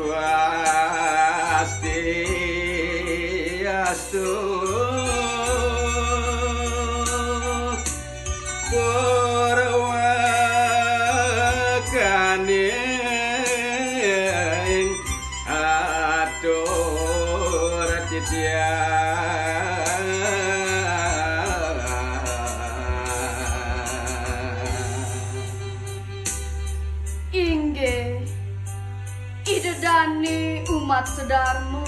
Swastiastu purwakaning atur titian Inggih idedani umat sedarmo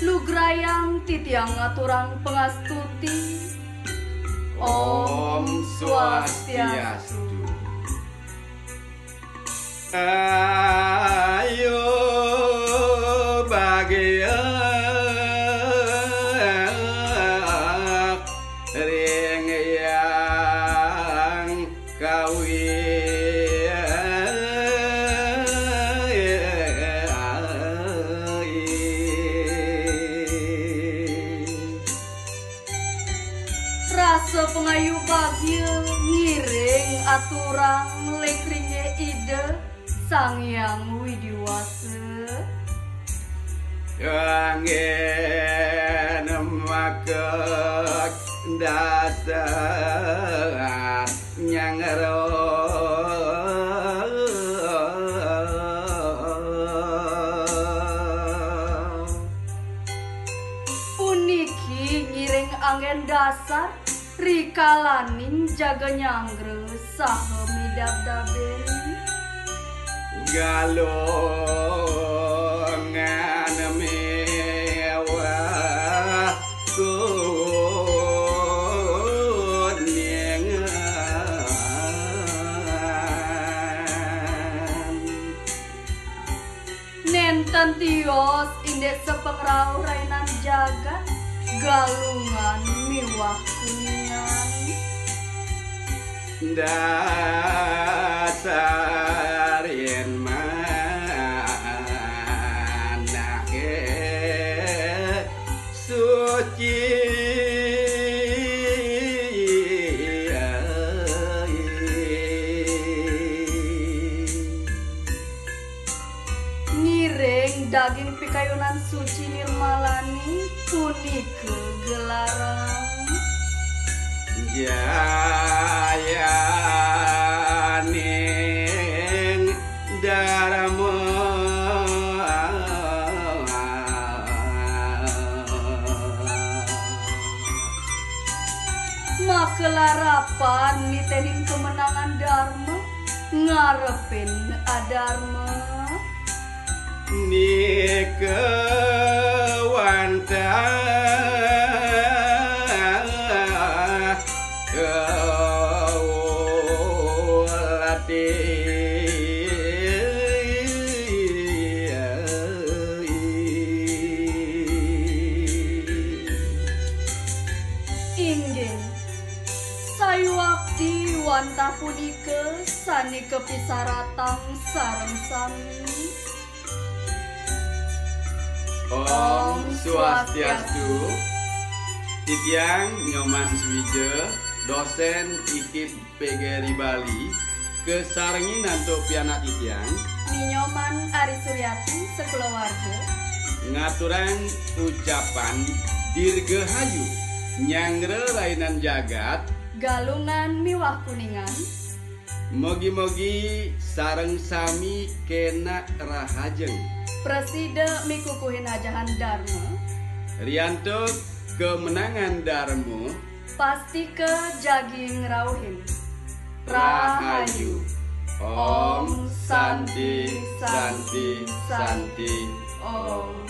lugrayang titiang ngaturang pengastuti Om Swastiastu. Ayo bagiak ring yang rasa pengayu bagya ngiring aturang melekringe ide sang yang widiwasa Angin makak dasar nyangro puniki ngiring angin dasar rikalaning jaga nyanggre saha midab-dabeni galongan mewah kuningan nenten tios indek sepengrau rainan jagat galungan miwah kuningan dasarin manake suci ngiring daging pikayunan suci nirmalani punika gelarang jayaning darmo makelarapan nitenin kemenangan dharma ngarepin adharma nikewanta inggih sayuakti wantah punika sani kepisaratang sareng sami Om Swastiastu. Titiang Nyoman Swije, dosen IKIP PGRI Bali, kesarengi nantuk pianak titiang, Ninyoman Ari Suryati sekulawarga ngaturan ucapan dirgahayu, nyangre rainan jagat, galungan miwah kuningan mogi-mogi sareng sami kena rahajeng. preside mikukuhin ajahan dharma Rianto kemenangan Darmo pasti ke jaging rauhin Rahayu Om Santi Santi Santi Om